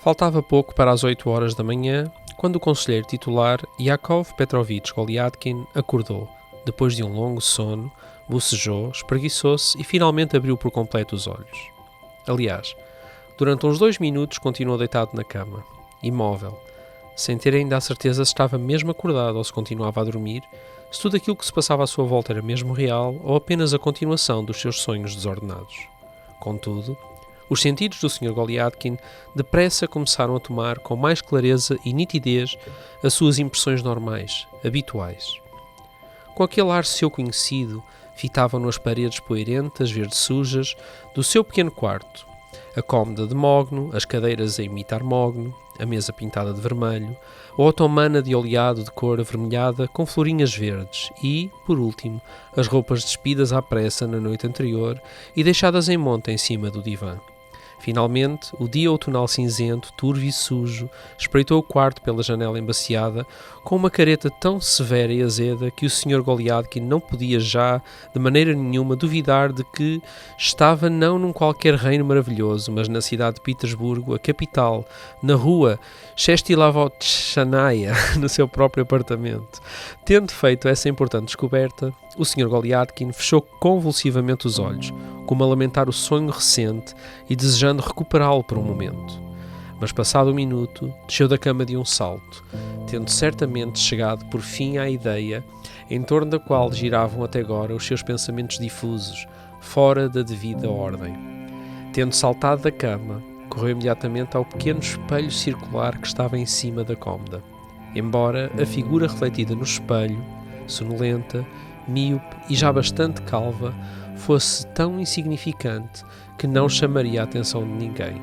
Faltava pouco para as 8 horas da manhã, quando o conselheiro titular Yakov Petrovich Golyadkin acordou, depois de um longo sono, bocejou, espreguiçou-se e finalmente abriu por completo os olhos. Aliás, durante uns 2 minutos continuou deitado na cama, imóvel, sem ter ainda a certeza se estava mesmo acordado ou se continuava a dormir, se tudo aquilo que se passava à sua volta era mesmo real ou apenas a continuação dos seus sonhos desordenados. Contudo, os sentidos do Sr. Golyadkin depressa começaram a tomar com mais clareza e nitidez as suas impressões normais, habituais. Com aquele ar seu conhecido, fitavam-no as paredes poeirentas, verde sujas, do seu pequeno quarto, a cômoda de mogno, as cadeiras a imitar mogno, a mesa pintada de vermelho, a otomana de oleado de cor avermelhada com florinhas verdes e, por último, as roupas despidas à pressa na noite anterior e deixadas em monta em cima do divã. Finalmente, o dia outonal cinzento, turvo e sujo, espreitou o quarto pela janela embaciada, com uma careta tão severa e azeda que o Sr. Golyadkin não podia já, de maneira nenhuma, duvidar de que estava não num qualquer reino maravilhoso, mas na cidade de Petersburgo, a capital, na rua Shestilavodchanaia, no seu próprio apartamento. Tendo feito essa importante descoberta, o Sr. Golyadkin fechou convulsivamente os olhos, como a lamentar o sonho recente e desejando recuperá-lo por um momento. Mas passado um minuto, desceu da cama de um salto, tendo certamente chegado por fim à ideia em torno da qual giravam até agora os seus pensamentos difusos, fora da devida ordem. Tendo saltado da cama, correu imediatamente ao pequeno espelho circular que estava em cima da cômoda. Embora a figura refletida no espelho, sonolenta, míope e já bastante calva, fosse tão insignificante que não chamaria a atenção de ninguém.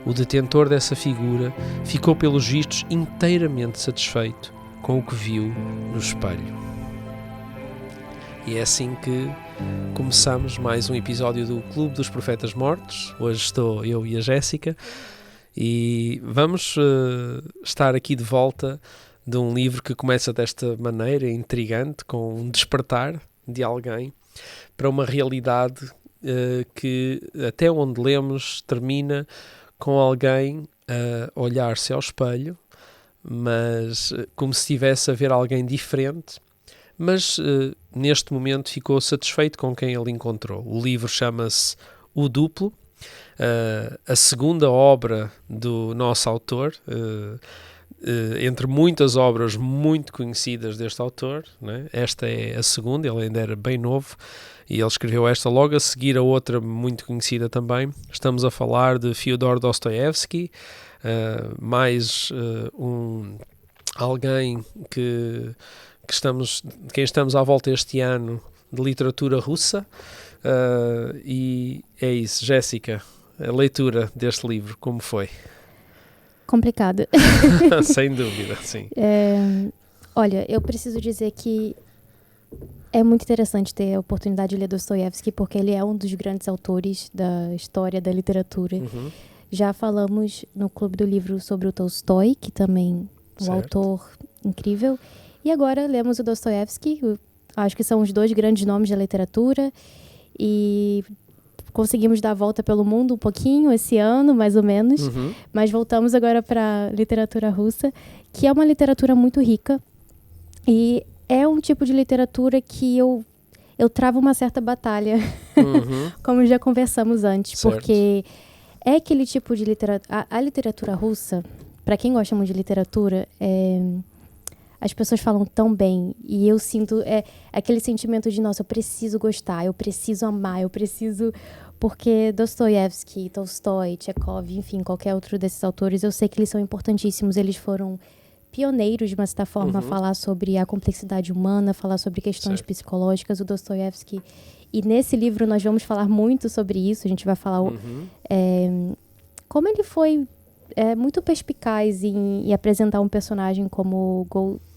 O detentor dessa figura ficou pelos vistos inteiramente satisfeito com o que viu no espelho. E é assim que começamos mais um episódio do Clube dos Profetas Mortos. Hoje estou eu e a Jéssica e vamos estar aqui de volta de um livro que começa desta maneira intrigante, com um despertar de alguém para uma realidade que, até onde lemos, termina com alguém a olhar-se ao espelho, mas como se estivesse a ver alguém diferente, mas neste momento ficou satisfeito com quem ele encontrou. O livro chama-se O Duplo, a segunda obra do nosso autor, entre muitas obras muito conhecidas deste autor, né? Esta é a segunda, ele ainda era bem novo e ele escreveu esta logo a seguir a outra muito conhecida também. Estamos a falar de Fyodor Dostoiévski, alguém de quem estamos à volta este ano de literatura russa, e é isso. Jéssica, a leitura deste livro, como foi? Complicado. Sem dúvida, sim. Olha, eu preciso dizer que é muito interessante ter a oportunidade de ler Dostoiévski, porque ele é um dos grandes autores da história da literatura. Uhum. Já falamos no Clube do Livro sobre o Tolstói, que também é um autor incrível. E agora lemos o Dostoiévski, acho que são os dois grandes nomes da literatura, e conseguimos dar a volta pelo mundo um pouquinho esse ano, mais ou menos, mas voltamos agora para a literatura russa, que é uma literatura muito rica, e é um tipo de literatura que eu travo uma certa batalha, como já conversamos antes, certo. Porque é aquele tipo de literatura... A literatura russa, para quem gosta muito de literatura, as pessoas falam tão bem, e eu sinto aquele sentimento de, nossa, eu preciso gostar, eu preciso amar, eu preciso... Porque Dostoiévski, Tolstói, Chekhov, enfim, qualquer outro desses autores, eu sei que eles são importantíssimos, eles foram pioneiros, de uma certa forma, a falar sobre a complexidade humana, falar sobre questões psicológicas, o Dostoiévski. E nesse livro nós vamos falar muito sobre isso, a gente vai falar como ele foi muito perspicaz em apresentar um personagem como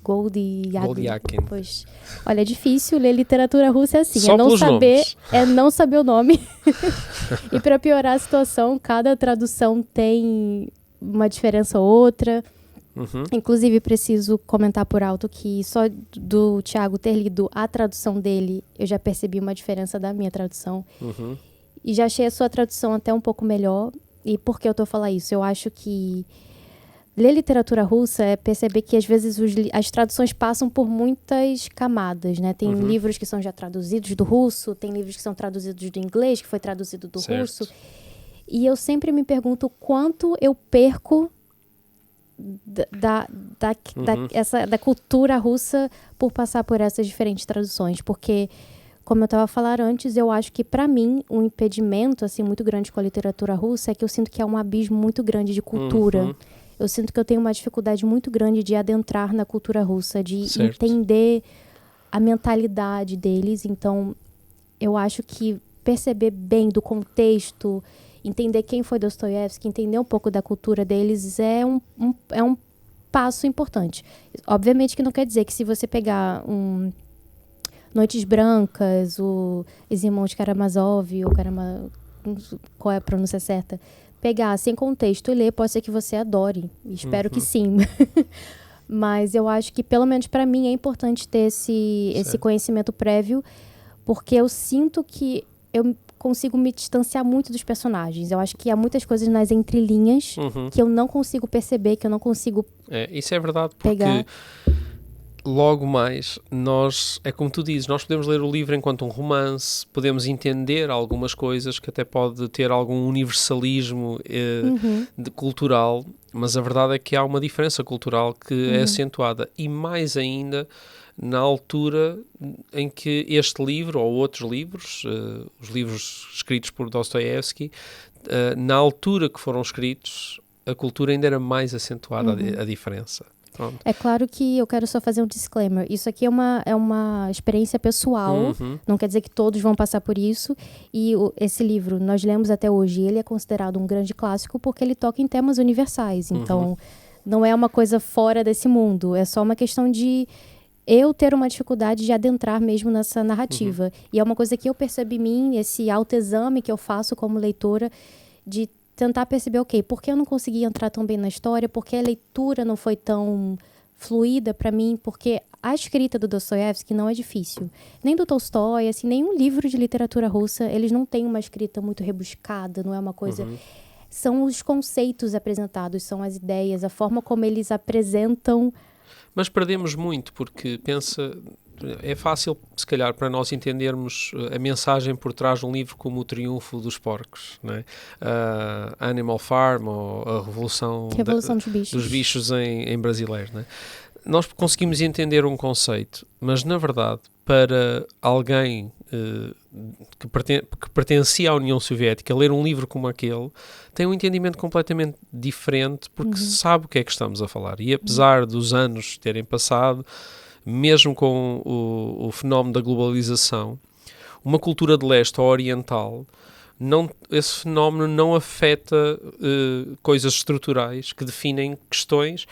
Golyadkin. Pois, olha, é difícil ler literatura russa assim, só não saber o nome. E para piorar a situação, cada tradução tem uma diferença ou outra. Inclusive, preciso comentar por alto que só do Tiago ter lido a tradução dele, eu já percebi uma diferença da minha tradução. E já achei a sua tradução até um pouco melhor. E por que eu tô falando isso? Eu acho que ler literatura russa é perceber que, às vezes, as traduções passam por muitas camadas, né? Tem livros que são já traduzidos do russo, tem livros que são traduzidos do inglês, que foi traduzido do russo. E eu sempre me pergunto quanto eu perco da cultura russa por passar por essas diferentes traduções. Porque, como eu estava a falar antes, eu acho que, para mim, um impedimento assim, muito grande com a literatura russa é que eu sinto que é um abismo muito grande de cultura. Eu sinto que eu tenho uma dificuldade muito grande de adentrar na cultura russa, de entender a mentalidade deles. Então, eu acho que perceber bem do contexto, entender quem foi Dostoiévski, entender um pouco da cultura deles é um passo importante. Obviamente que não quer dizer que, se você pegar Noites Brancas, Os Irmãos Karamazov, qual é a pronúncia certa, pegar sem contexto e ler, pode ser que você adore. Espero que sim. Mas eu acho que, pelo menos para mim, é importante ter esse conhecimento prévio, porque eu sinto que eu consigo me distanciar muito dos personagens. Eu acho que há muitas coisas nas entrelinhas que eu não consigo perceber, que eu não consigo isso é verdade, porque pegar. Logo mais, é como tu dizes, nós podemos ler o livro enquanto um romance, podemos entender algumas coisas que até pode ter algum universalismo cultural, mas a verdade é que há uma diferença cultural que é acentuada, e mais ainda na altura em que este livro, ou outros livros, os livros escritos por Dostoiévski, na altura que foram escritos, a cultura ainda era mais acentuada, a diferença. Pronto. É claro que eu quero só fazer um disclaimer. Isso aqui é uma experiência pessoal. Não quer dizer que todos vão passar por isso. E esse livro, nós lemos até hoje, ele é considerado um grande clássico porque ele toca em temas universais. Então, não é uma coisa fora desse mundo. É só uma questão de eu ter uma dificuldade de adentrar mesmo nessa narrativa. E é uma coisa que eu percebo em mim, esse autoexame que eu faço como leitora, de tentar perceber, por que eu não consegui entrar tão bem na história? Por que a leitura não foi tão fluida para mim? Porque a escrita do Dostoiévski não é difícil. Nem do Tolstói, assim, nenhum livro de literatura russa, eles não têm uma escrita muito rebuscada, não é uma coisa... São os conceitos apresentados, são as ideias, a forma como eles apresentam... Mas perdemos muito, porque é fácil, se calhar, para nós entendermos a mensagem por trás de um livro como O Triunfo dos Porcos, não é? Animal Farm, ou a Revolução dos Bichos em brasileiro, não é? Nós conseguimos entender um conceito, mas, na verdade, para alguém que pertencia à União Soviética, ler um livro como aquele, tem um entendimento completamente diferente, porque sabe o que é que estamos a falar. E apesar dos anos terem passado, mesmo com o fenómeno da globalização, uma cultura de leste ou oriental, esse fenómeno não afeta coisas estruturais que definem questões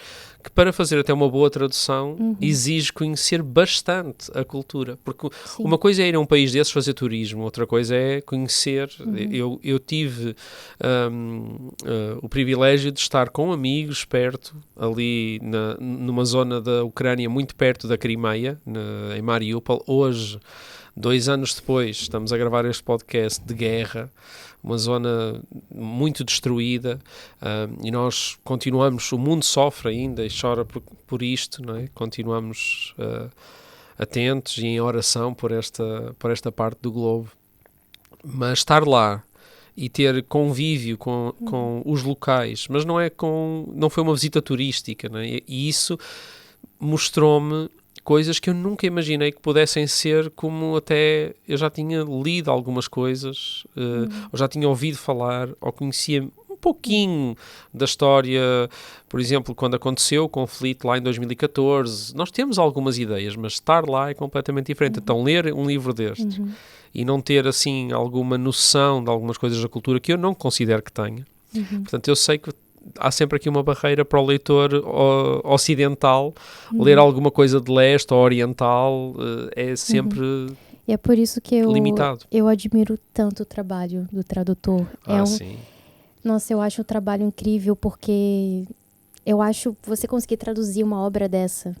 que, para fazer até uma boa tradução, exige conhecer bastante a cultura. Porque uma coisa é ir a um país desses fazer turismo, outra coisa é conhecer. Eu tive o privilégio de estar com amigos perto, ali numa zona da Ucrânia muito perto da Crimeia, em Mariupol. Hoje, 2 anos depois, estamos a gravar este podcast de guerra, uma zona muito destruída, e nós continuamos, o mundo sofre ainda e chora por isto, não é? Continuamos atentos e em oração por esta parte do globo. Mas estar lá e ter convívio com os locais, mas não foi uma visita turística, não é? E isso mostrou-me coisas que eu nunca imaginei que pudessem ser, como até eu já tinha lido algumas coisas, ou já tinha ouvido falar, ou conhecia um pouquinho da história, por exemplo, quando aconteceu o conflito lá em 2014. Nós temos algumas ideias, mas estar lá é completamente diferente. Então, ler um livro deste e não ter, assim, alguma noção de algumas coisas da cultura, que eu não considero que tenha. Portanto, eu sei que há sempre aqui uma barreira para o leitor ocidental. Ler alguma coisa de leste ou oriental é sempre e é por isso que limitado. Eu admiro tanto o trabalho do tradutor. Sim. Nossa, eu acho o trabalho incrível, porque eu acho você conseguir traduzir uma obra dessa,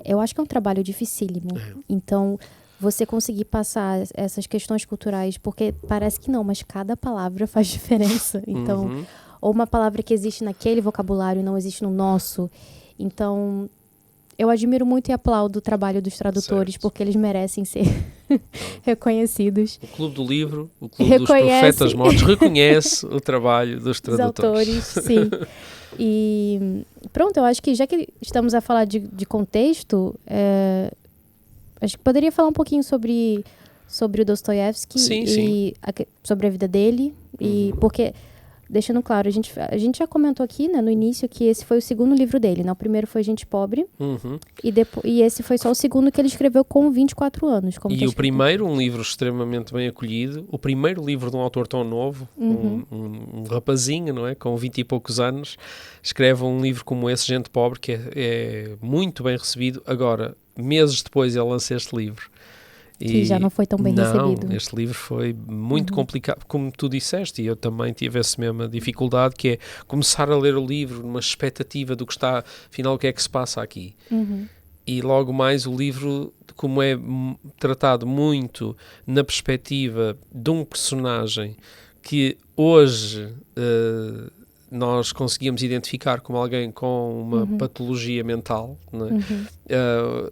eu acho que é um trabalho dificílimo. Então, você conseguir passar essas questões culturais, porque parece que não, mas cada palavra faz diferença. Então, ou uma palavra que existe naquele vocabulário não existe no nosso. Então, eu admiro muito e aplaudo o trabalho dos tradutores, porque eles merecem ser reconhecidos. O Clube do Livro, o Clube dos Profetas Mortos, reconhece o trabalho dos tradutores. Os autores, sim. E pronto, eu acho que já que estamos a falar de contexto, acho que poderia falar um pouquinho sobre o Dostoiévski e sobre a vida dele. E porque, deixando claro, a gente já comentou aqui, né, no início, que esse foi o segundo livro dele, né? O primeiro foi Gente Pobre, e esse foi só o segundo que ele escreveu com 24 anos. E o primeiro, um livro extremamente bem acolhido, o primeiro livro de um autor tão novo, um rapazinho, não é? Com 20 e poucos anos, escreve um livro como esse, Gente Pobre, que é muito bem recebido. Agora, meses depois ele lança este livro. Que já não foi tão bem recebido. Não, este livro foi muito complicado, como tu disseste, e eu também tive essa mesma dificuldade, que é começar a ler o livro numa expectativa do que está, afinal, o que é que se passa aqui. E logo mais o livro, como é tratado muito na perspectiva de um personagem que hoje nós conseguimos identificar como alguém com uma patologia mental, não é?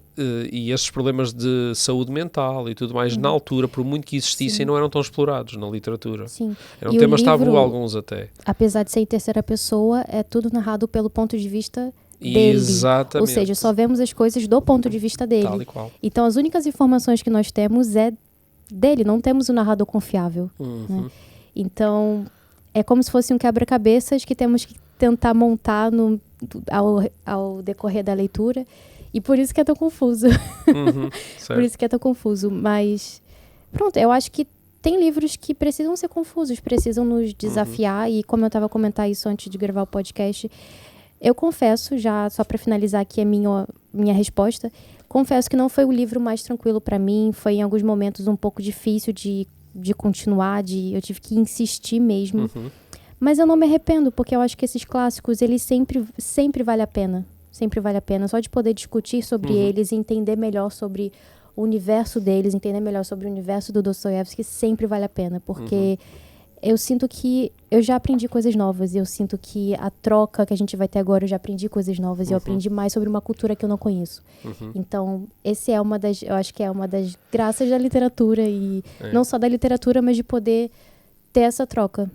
E esses problemas de saúde mental e tudo mais, na altura, por muito que existissem, não eram tão explorados na literatura. Sim. Eram temas tabu, alguns até. Apesar de ser em terceira pessoa, é tudo narrado pelo ponto de vista dele. Exatamente. Ou seja, só vemos as coisas do ponto de vista dele. Tal e qual. Então, as únicas informações que nós temos é dele, não temos um narrador confiável. Né? Então, é como se fosse um quebra-cabeças que temos que tentar montar ao decorrer da leitura. E por isso que é tão confuso. Por isso que é tão confuso. Mas, pronto, eu acho que tem livros que precisam ser confusos, precisam nos desafiar. E como eu estava a comentar isso antes de gravar o podcast, eu confesso, já só para finalizar aqui a minha resposta, confesso que não foi o livro mais tranquilo para mim. Foi em alguns momentos um pouco difícil de continuar, eu tive que insistir mesmo. Mas eu não me arrependo, porque eu acho que esses clássicos, eles sempre vale a pena. Sempre vale a pena. Só de poder discutir sobre eles, entender melhor sobre o universo deles, entender melhor sobre o universo do Dostoiévski, sempre vale a pena. Porque eu sinto que eu já aprendi coisas novas. Eu sinto que a troca que a gente vai ter agora, eu já aprendi coisas novas. Eu aprendi mais sobre uma cultura que eu não conheço. Então, esse é eu acho que é uma das graças da literatura. E não só da literatura, mas de poder ter essa troca,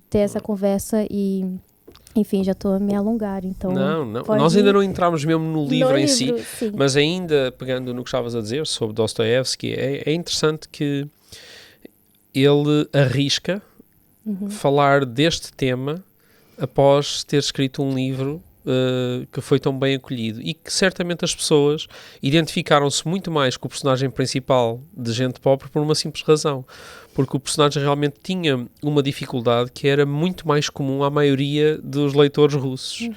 ter essa conversa e... Enfim, já estou a me alongar, então... Não. Nós ainda não entramos mesmo no livro em si, sim. Mas ainda, pegando no que estavas a dizer sobre Dostoiévski, é interessante que ele arrisca falar deste tema após ter escrito um livro que foi tão bem acolhido e que certamente as pessoas identificaram-se muito mais com o personagem principal de Gente Pobre por uma simples razão, porque o personagem realmente tinha uma dificuldade que era muito mais comum à maioria dos leitores russos,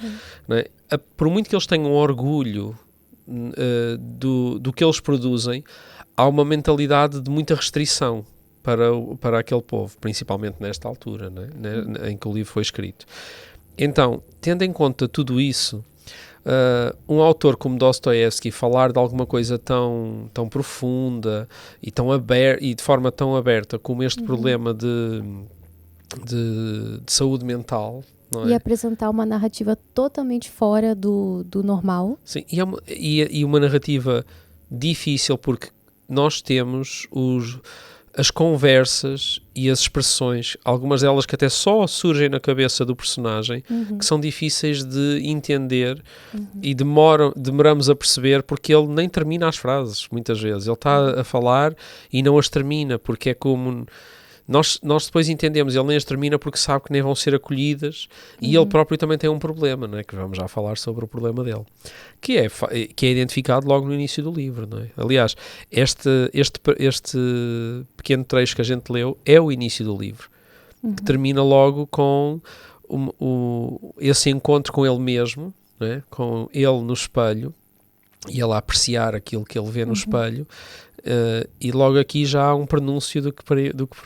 não é? Por muito que eles tenham orgulho do que eles produzem, há uma mentalidade de muita restrição para aquele povo, principalmente nesta altura, né, em que o livro foi escrito. Então, tendo em conta tudo isso, um autor como Dostoiévski falar de alguma coisa tão profunda e de forma tão aberta como este problema de saúde mental, não é? E apresentar uma narrativa totalmente fora do normal. Sim, e uma narrativa difícil, porque nós temos as conversas e as expressões, algumas delas que até só surgem na cabeça do personagem, que são difíceis de entender e demoramos a perceber, porque ele nem termina as frases, muitas vezes. Ele está a falar e não as termina, porque é como... Nós depois entendemos, ele nem as termina porque sabe que nem vão ser acolhidas, e ele próprio também tem um problema, não é? Que vamos já falar sobre o problema dele, que é identificado logo no início do livro, não é? Aliás, este pequeno trecho que a gente leu é o início do livro, que termina logo com esse encontro com ele mesmo, não é? Com ele no espelho, e ele a apreciar aquilo que ele vê no espelho, e logo aqui já há um prenúncio do que por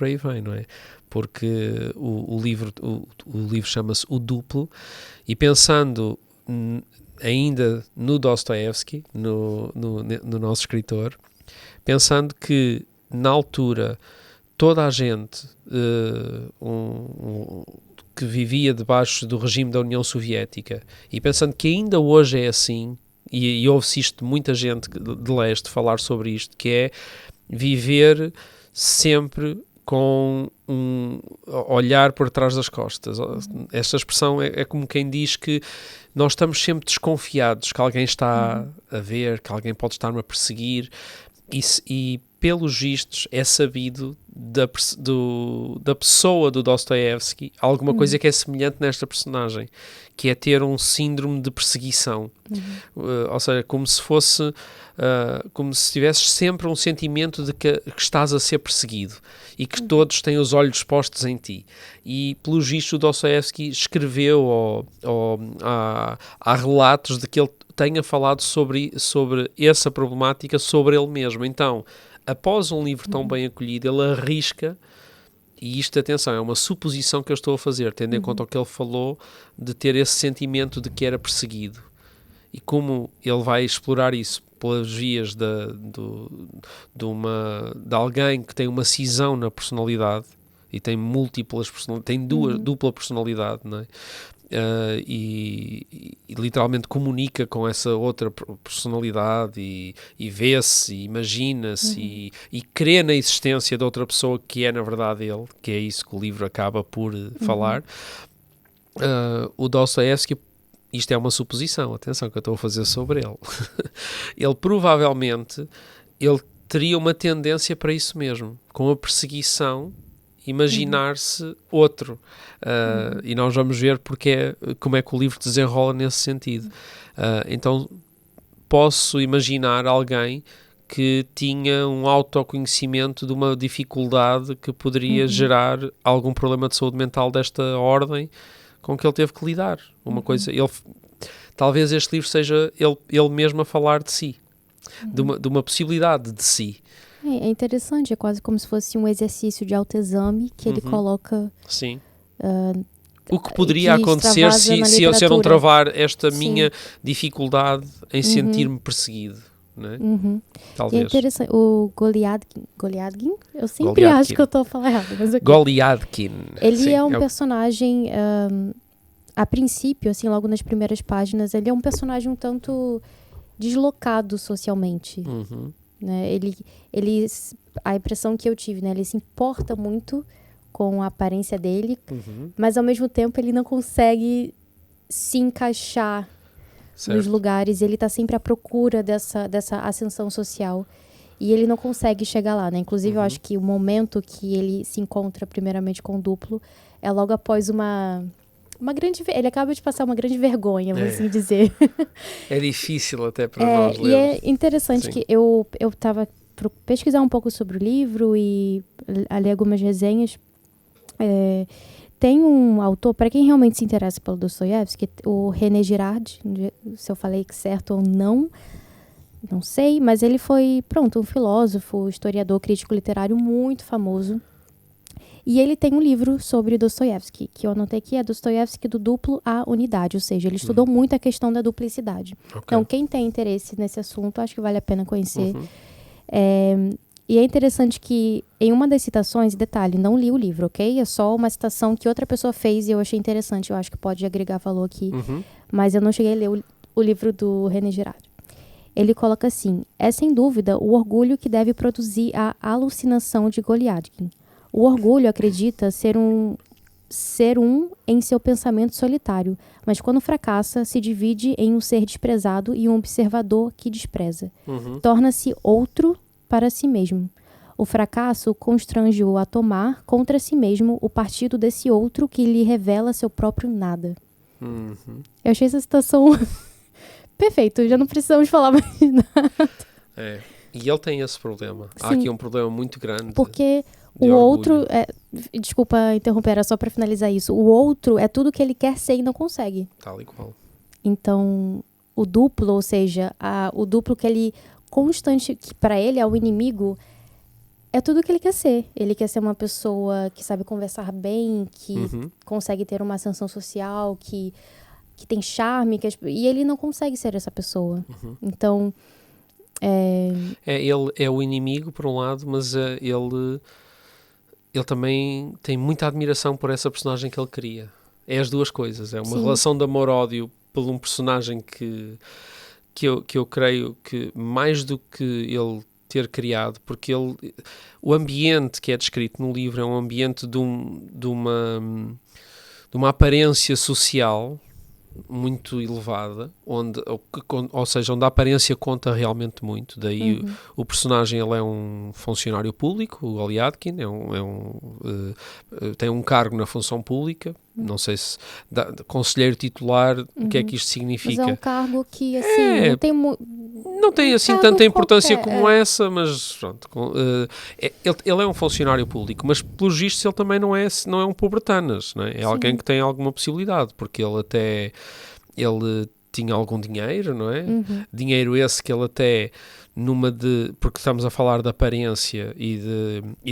aí vem, não é? Porque o livro chama-se O Duplo, e pensando ainda no Dostoiévski, no nosso escritor, Pensando que, na altura, toda a gente que vivia debaixo do regime da União Soviética, e pensando que ainda hoje é assim, e ouve-se isto de muita gente de leste falar sobre isto, que é viver sempre com um olhar por trás das costas. Esta expressão é como quem diz que nós estamos sempre desconfiados que alguém está a ver, que alguém pode estar-me a perseguir, e pelos vistos é sabido da pessoa do Dostoiévski alguma coisa que é semelhante nesta personagem, que é ter um síndrome de perseguição. Ou seja, como se fosse como se tivesses sempre um sentimento de que estás a ser perseguido e que todos têm os olhos postos em ti. E pelos vistos o Dostoiévski escreveu ou há relatos de que ele tenha falado sobre essa problemática sobre ele mesmo. Então, após um livro tão bem acolhido, ele arrisca, e isto, atenção, é uma suposição que eu estou a fazer, tendo em conta o que ele falou, de ter esse sentimento de que era perseguido. E como ele vai explorar isso pelas vias de alguém que tem uma cisão na personalidade, e tem múltiplas personalidades, tem dupla personalidade, não é? E literalmente comunica com essa outra personalidade e vê-se, e imagina-se e crê na existência de outra pessoa que é na verdade ele, que é isso que o livro acaba por falar. O Dostoiévski, isto é uma suposição, atenção que eu estou a fazer sobre ele, ele provavelmente teria uma tendência para isso mesmo, com a perseguição, imaginar-se outro. E nós vamos ver como é que o livro desenrola nesse sentido. Então, posso imaginar alguém que tinha um autoconhecimento de uma dificuldade que poderia gerar algum problema de saúde mental desta ordem com que ele teve que lidar. Uma coisa, talvez este livro seja ele mesmo a falar de si, de uma possibilidade de si. É interessante, é quase como se fosse um exercício de autoexame que ele coloca. Sim. O que poderia acontecer se eu não travar esta minha dificuldade em sentir-me perseguido, não é? Talvez. E é interessante, o Goliadkin, eu sempre acho que eu estou a falar errado. Mas Goliadkin. Ele é um personagem, a princípio, assim, logo nas primeiras páginas, ele é um personagem um tanto deslocado socialmente. Né? A impressão que eu tive, né? Ele se importa muito com a aparência dele, mas ao mesmo tempo ele não consegue se encaixar nos lugares. Ele está sempre à procura dessa ascensão social e ele não consegue chegar lá, né? Inclusive eu acho que o momento que ele se encontra primeiramente com o duplo é logo após uma grande... Ele acaba de passar uma grande vergonha, vamos assim dizer. É difícil até para nós ler. E é interessante que eu estava pesquisar um pouco sobre o livro e a ler algumas resenhas. Tem um autor, para quem realmente se interessa pelo Dostoiévski, o René Girard, se eu falei certo ou não sei, mas ele foi, um filósofo, historiador, crítico literário muito famoso. E ele tem um livro sobre Dostoiévski, que eu anotei aqui, é Dostoiévski do duplo à unidade, ou seja, ele estudou muito a questão da duplicidade. Então, quem tem interesse nesse assunto, acho que vale a pena conhecer. E é interessante que, em uma das citações, detalhe, não li o livro, ok? É só uma citação que outra pessoa fez e eu achei interessante, eu acho que pode agregar valor aqui, mas eu não cheguei a ler o livro do René Girard. Ele coloca assim: é sem dúvida o orgulho que deve produzir a alucinação de Goliadkin. O orgulho acredita ser um em seu pensamento solitário, mas quando fracassa, se divide em um ser desprezado e um observador que despreza. Torna-se outro para si mesmo. O fracasso constrange-o a tomar contra si mesmo o partido desse outro que lhe revela seu próprio nada. Eu achei essa citação perfeito, já não precisamos falar mais nada. E ele tem esse problema. Sim. Há aqui um problema muito grande. Porque o outro, desculpa interromper, era só para finalizar isso. O outro é tudo que ele quer ser e não consegue. Tal e qual. Então, o duplo, ou seja, o duplo que ele que para ele é o inimigo, é tudo que ele quer ser. Ele quer ser uma pessoa que sabe conversar bem, que consegue ter uma ascensão social, que tem charme, e ele não consegue ser essa pessoa. Então, Ele é o inimigo, por um lado, mas ele também tem muita admiração por essa personagem que ele cria. É as duas coisas. É uma Sim. relação de amor-ódio por um personagem que eu creio que, mais do que ele ter criado, porque o ambiente que é descrito no livro é um ambiente de uma aparência social muito elevada, ou seja, onde a aparência conta realmente muito. Daí o personagem, ele é um funcionário público, o Goliathkin, tem um cargo na função pública, não sei se conselheiro titular, o que é que isto significa? Mas é um cargo que, assim, não tem assim tanta importância como essa, mas pronto, ele é um funcionário público, mas pelos vistos ele também não é um pobretanas, não é? É alguém que tem alguma possibilidade, porque ele tinha algum dinheiro, não é? Dinheiro esse que ele até porque estamos a falar de aparência e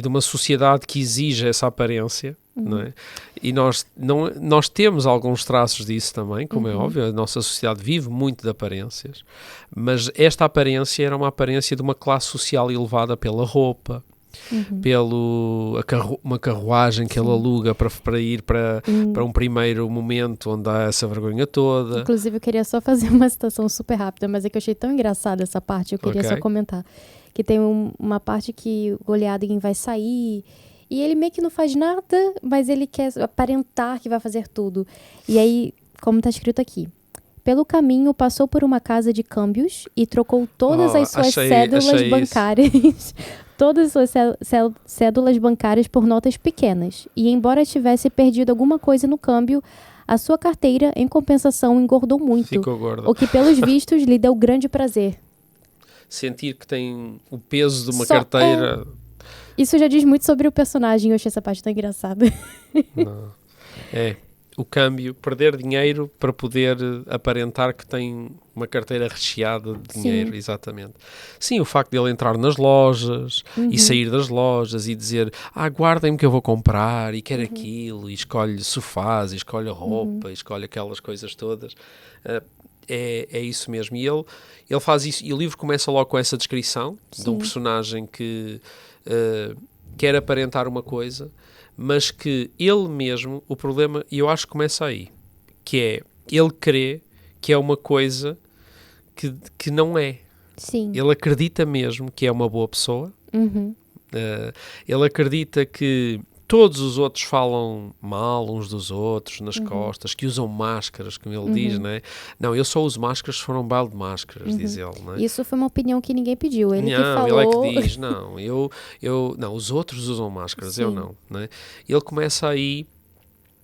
de uma sociedade que exige essa aparência, não é? E nós temos alguns traços disso também, como é óbvio, a nossa sociedade vive muito de aparências, mas esta aparência era uma aparência de uma classe social elevada pela roupa, uma carruagem que ele aluga para ir para um primeiro momento onde há essa vergonha toda. Inclusive, eu queria só fazer uma citação super rápida, mas é que eu achei tão engraçada essa parte, eu queria só comentar. Que tem uma parte que o Goliathkin vai sair e ele meio que não faz nada, mas ele quer aparentar que vai fazer tudo. E aí, como está escrito aqui, pelo caminho passou por uma casa de câmbios e trocou todas as suas cédulas bancárias... todas as suas cédulas bancárias por notas pequenas. E embora tivesse perdido alguma coisa no câmbio, a sua carteira, em compensação, engordou muito. Ficou gorda. O que, pelos vistos, lhe deu grande prazer. Sentir que tem o peso de uma carteira... Isso já diz muito sobre o personagem. Eu achei essa parte tão engraçada. Não. O câmbio, perder dinheiro para poder aparentar que tem uma carteira recheada de dinheiro, exatamente. Sim, o facto de ele entrar nas lojas e sair das lojas e dizer, guardem-me que eu vou comprar e quero aquilo, e escolhe sofás, e escolhe roupa, e escolhe aquelas coisas todas. É isso mesmo. E ele faz isso, e o livro começa logo com essa descrição de um personagem que quer aparentar uma coisa, mas que ele mesmo, o problema, e eu acho que começa aí, que é, ele crê que é uma coisa que não é. Sim. Ele acredita mesmo que é uma boa pessoa, ele acredita que todos os outros falam mal uns dos outros, nas costas, que usam máscaras, como ele diz, não é? Não, eu só uso máscaras se for um baile de máscaras, diz ele, não é? Isso foi uma opinião que ninguém pediu, ele que Ele falou... é que diz, não, não, os outros usam máscaras, eu não é? Ele começa aí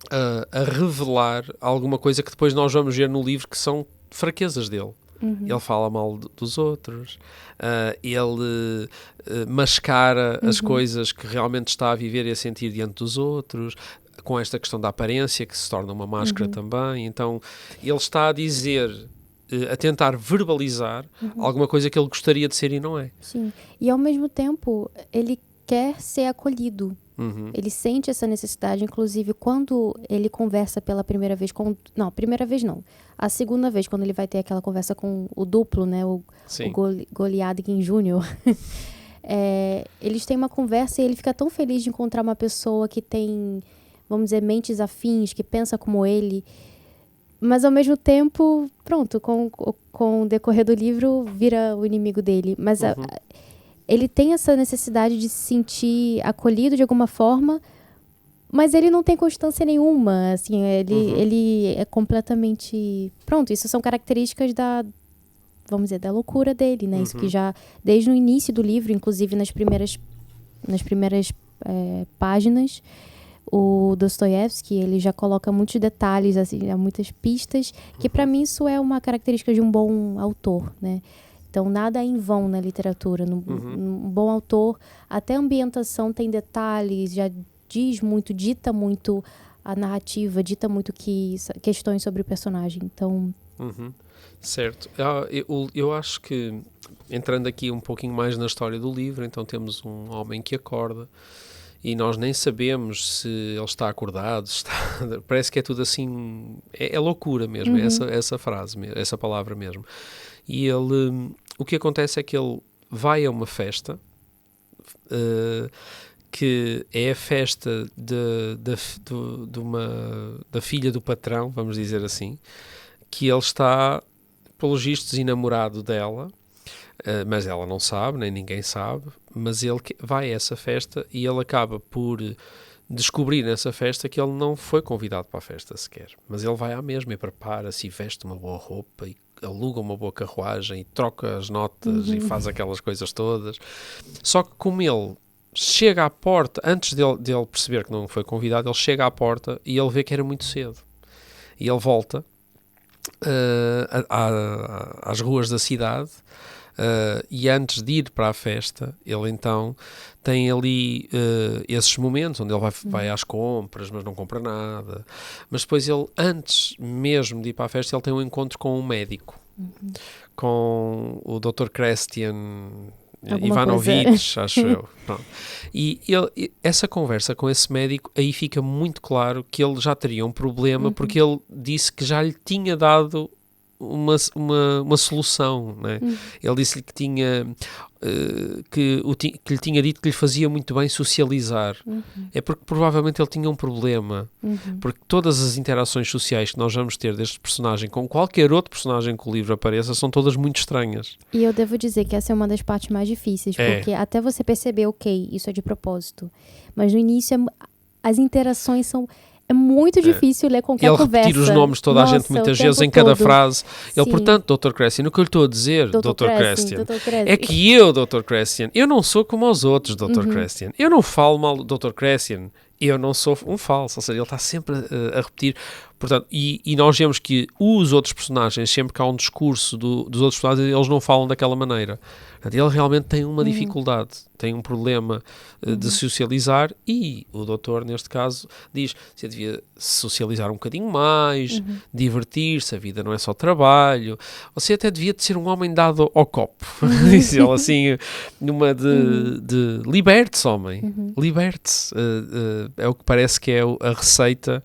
a revelar alguma coisa que depois nós vamos ver no livro que são fraquezas dele. Ele fala mal dos outros, ele mascara as coisas que realmente está a viver e a sentir diante dos outros, com esta questão da aparência que se torna uma máscara também. Então ele está a dizer, a tentar verbalizar alguma coisa que ele gostaria de ser e não é. Sim, e ao mesmo tempo ele quer ser acolhido. Ele sente essa necessidade, inclusive quando ele conversa pela primeira vez a segunda vez, quando ele vai ter aquela conversa com o duplo, né, o Goliathkin Jr. Eles têm uma conversa e ele fica tão feliz de encontrar uma pessoa que tem, vamos dizer, mentes afins, que pensa como ele, mas ao mesmo tempo, pronto, com o decorrer do livro, vira o inimigo dele. Mas ele tem essa necessidade de se sentir acolhido de alguma forma, mas ele não tem constância nenhuma, assim, ele é completamente... Pronto, isso são características vamos dizer, da loucura dele, né? Isso que já, desde o início do livro, inclusive nas primeiras páginas, o Dostoiévski, ele já coloca muitos detalhes, assim, muitas pistas, que para mim isso é uma característica de um bom autor, né? Então, nada é em vão na literatura. Um bom autor, até a ambientação tem detalhes, já diz muito, dita muito a narrativa, dita muito questões sobre o personagem. Então... Certo. Eu acho que, entrando aqui um pouquinho mais na história do livro, então temos um homem que acorda e nós nem sabemos se ele está acordado, parece que é tudo assim, é loucura mesmo, essa frase, essa palavra mesmo. E ele o que acontece é que ele vai a uma festa, que é a festa da filha do patrão, vamos dizer assim, que ele está, pelos vistos, enamorado dela, mas ela não sabe, nem ninguém sabe, mas ele vai a essa festa e ele acaba por descobrir nessa festa que ele não foi convidado para a festa sequer, mas ele vai à mesma e prepara-se e veste uma boa roupa e aluga uma boa carruagem e troca as notas e faz aquelas coisas todas. Só que como ele chega à porta, antes dele perceber que não foi convidado, ele chega à porta e ele vê que era muito cedo. E ele volta às ruas da cidade, e antes de ir para a festa, ele então tem ali esses momentos onde ele vai às compras, mas não compra nada. Mas depois ele, antes mesmo de ir para a festa, ele tem um encontro com um médico, com o Dr. Christian Ivanovich, acho eu. Pronto. E essa conversa com esse médico, aí fica muito claro que ele já teria um problema, porque ele disse que já lhe tinha dado uma solução, né? Ele disse-lhe que tinha que lhe tinha dito que lhe fazia muito bem socializar. É porque provavelmente ele tinha um problema, porque todas as interações sociais que nós vamos ter deste personagem com qualquer outro personagem que o livro apareça são todas muito estranhas. E eu devo dizer que essa é uma das partes mais difíceis, porque até você perceber, ok, isso é de propósito, mas no início as interações são... É muito difícil ler qualquer conversa. Ele repetir os nomes de toda a gente muitas vezes em cada frase. Ele, portanto, Dr. Christian, o que eu lhe estou a dizer, Dr. Christian, é que eu, Dr. Christian, eu não sou como os outros, Dr. Christian. Eu não falo mal do Dr. Christian. Eu não sou um falso. Ou seja, ele está sempre a repetir. Portanto, e nós vemos que os outros personagens, sempre que há um discurso dos outros personagens, eles não falam daquela maneira. Ele realmente tem uma dificuldade, tem um problema de socializar, e o doutor, neste caso, diz que você devia socializar um bocadinho mais, divertir-se, a vida não é só trabalho, você até devia de ser um homem dado ao copo, disse ele assim, numa de liberte-se, homem, liberte-se, é o que parece que é a receita,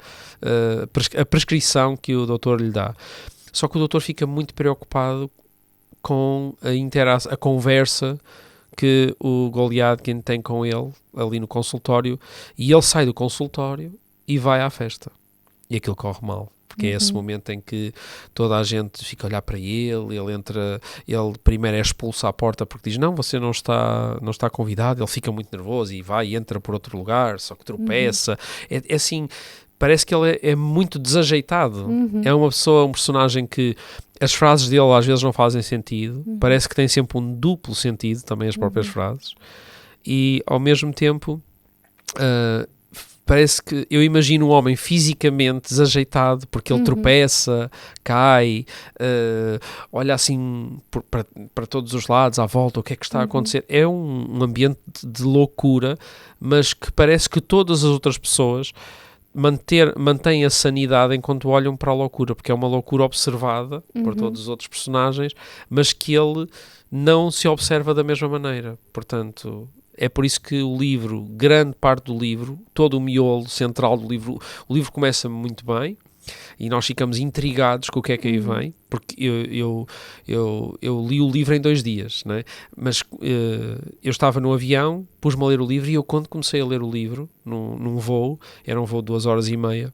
a prescrição que o doutor lhe dá. Só que o doutor fica muito preocupado com a conversa que o Goliadkin tem com ele ali no consultório, e ele sai do consultório e vai à festa, e aquilo corre mal, porque é esse momento em que toda a gente fica a olhar para ele entra, ele primeiro é expulso à porta porque diz, não, você não está convidado, ele fica muito nervoso e vai e entra por outro lugar, só que tropeça, é assim, parece que ele é muito desajeitado, é um personagem que as frases dele às vezes não fazem sentido, parece que tem sempre um duplo sentido, também as próprias frases, e ao mesmo tempo parece que eu imagino um homem fisicamente desajeitado, porque ele tropeça, cai, olha assim para todos os lados, à volta, o que é que está a acontecer. É um ambiente de loucura, mas que parece que todas as outras pessoas mantém a sanidade enquanto olham para a loucura, porque é uma loucura observada por todos os outros personagens, mas que ele não se observa da mesma maneira. Portanto, é por isso que o livro, grande parte do livro, todo o miolo central do livro, o livro começa muito bem e nós ficamos intrigados com o que é que aí vem, porque eu li o livro em 2 dias, né? Mas eu estava no avião, pus-me a ler o livro, e eu, quando comecei a ler o livro num voo, era um voo de 2h30,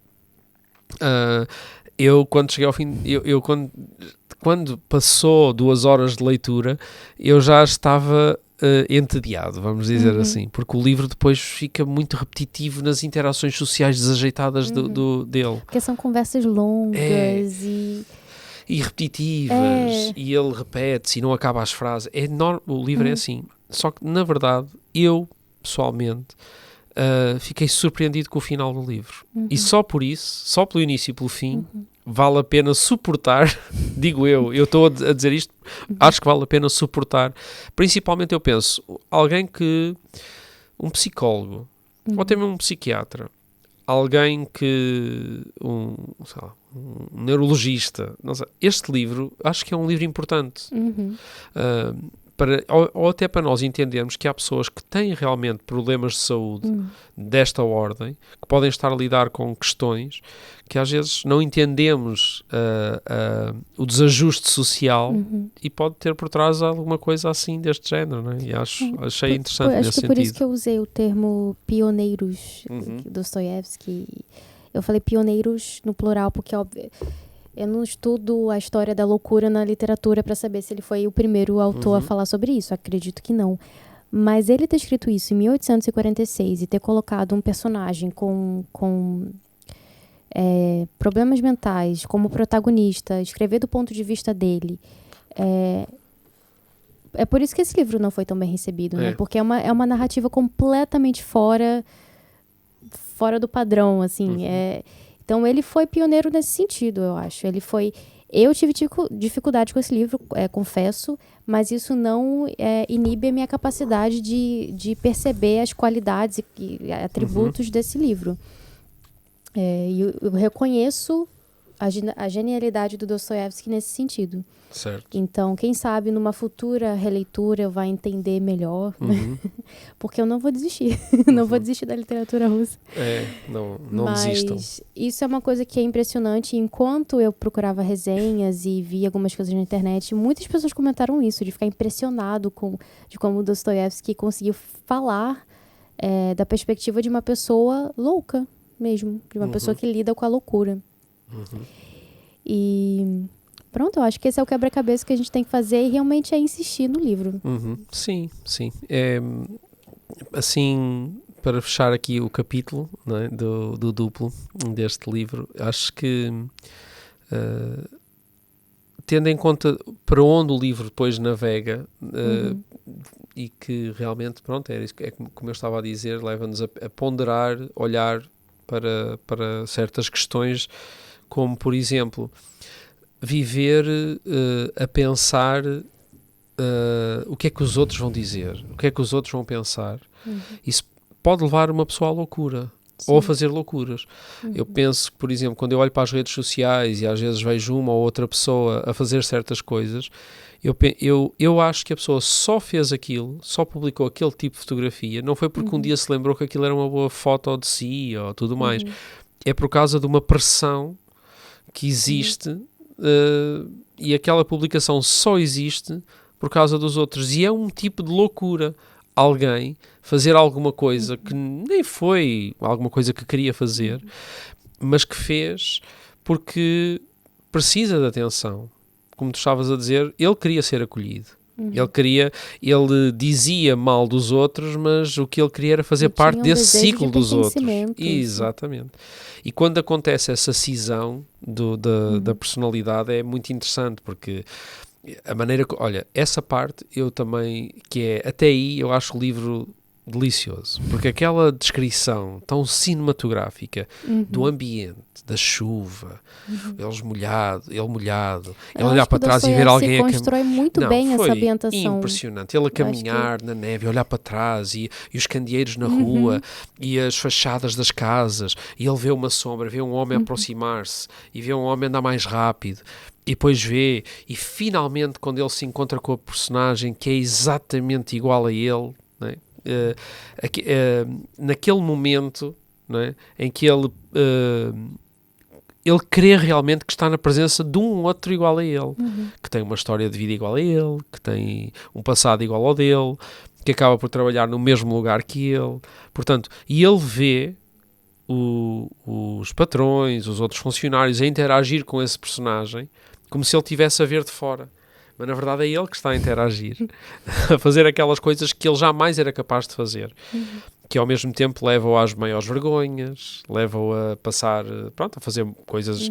eu quando cheguei ao fim, quando passou 2 horas de leitura, eu já estava entediado, vamos dizer assim, porque o livro depois fica muito repetitivo nas interações sociais desajeitadas dele. Porque são conversas longas e repetitivas, e ele repete-se e não acaba as frases. O livro é assim. Só que, na verdade, eu, pessoalmente, fiquei surpreendido com o final do livro. E só por isso, só pelo início e pelo fim, vale a pena suportar, digo eu estou a dizer isto, acho que vale a pena suportar. Principalmente, eu penso, um psicólogo, ou até mesmo um psiquiatra, alguém que, um neurologista, não sei, este livro, acho que é um livro importante. ou até para nós entendermos que há pessoas que têm realmente problemas de saúde desta ordem, que podem estar a lidar com questões que às vezes não entendemos o desajuste social e pode ter por trás alguma coisa assim deste género, não é? E achei interessante nesse Acho que sentido. por isso que eu usei o termo pioneiros, Dostoiévski. Eu falei pioneiros no plural, porque eu não estudo a história da loucura na literatura para saber se ele foi o primeiro autor a falar sobre isso. Acredito que não. Mas ele ter escrito isso em 1846 e ter colocado um personagem com problemas mentais como protagonista, escrever do ponto de vista dele. É por isso que esse livro não foi tão bem recebido, né? Porque é uma narrativa completamente fora do padrão, assim. Então, ele foi pioneiro nesse sentido, eu acho. Eu tive dificuldade com esse livro, confesso, mas isso não inibe a minha capacidade de perceber as qualidades e atributos desse livro. E eu reconheço a genialidade do Dostoiévski nesse sentido. Certo. Então, quem sabe numa futura releitura eu vai entender melhor, porque eu não vou desistir. Não vou desistir da literatura russa. Não desistam. Mas isso é uma coisa que é impressionante. Enquanto eu procurava resenhas e via algumas coisas na internet, muitas pessoas comentaram isso, de ficar impressionado de como o Dostoiévski conseguiu falar da perspectiva de uma pessoa louca mesmo, de uma pessoa que lida com a loucura. E pronto, eu acho que esse é o quebra-cabeça que a gente tem que fazer e realmente é insistir no livro. Sim. Assim, para fechar aqui o capítulo, não é, do duplo deste livro, acho que tendo em conta para onde o livro depois navega e que realmente, pronto, é como eu estava a dizer, leva-nos a ponderar, olhar para certas questões, como por exemplo viver a pensar o que é que os outros vão dizer, o que é que os outros vão pensar. Isso pode levar uma pessoa à loucura. Sim. Ou a fazer loucuras. Eu penso que, por exemplo, quando eu olho para as redes sociais e às vezes vejo uma ou outra pessoa a fazer certas coisas, eu acho que a pessoa só fez aquilo, só publicou aquele tipo de fotografia, não foi porque um dia se lembrou que aquilo era uma boa foto de si ou tudo mais. É por causa de uma pressão que existe e aquela publicação só existe por causa dos outros. E é um tipo de loucura. Alguém fazer alguma coisa que nem foi alguma coisa que queria fazer, mas que fez porque precisa de atenção. Como tu estavas a dizer, ele queria ser acolhido. Ele dizia mal dos outros, mas o que ele queria era fazer parte desse ciclo dos outros. Exatamente. E quando acontece essa cisão da personalidade é muito interessante, porque a maneira que, olha, essa parte eu também, que é, até aí eu acho o livro delicioso, porque aquela descrição tão cinematográfica do ambiente, da chuva, ele molhado, ele olhar para trás e ver alguém constrói muito bem essa ambientação. Impressionante, ele a caminhar na neve, olhar para trás e os candeeiros na rua e as fachadas das casas, e ele vê uma sombra, vê um homem aproximar-se e vê um homem andar mais rápido. E depois vê, e finalmente quando ele se encontra com a personagem que é exatamente igual a ele, não é? Naquele momento, não é? Em que ele crê realmente que está na presença de um outro igual a ele, que tem uma história de vida igual a ele, que tem um passado igual ao dele, que acaba por trabalhar no mesmo lugar que ele. Portanto, e ele vê os patrões, os outros funcionários a interagir com esse personagem como se ele estivesse a ver de fora. Mas na verdade é ele que está a interagir, a fazer aquelas coisas que ele jamais era capaz de fazer. Que ao mesmo tempo levam-o às maiores vergonhas, levam-o a passar, a fazer coisas.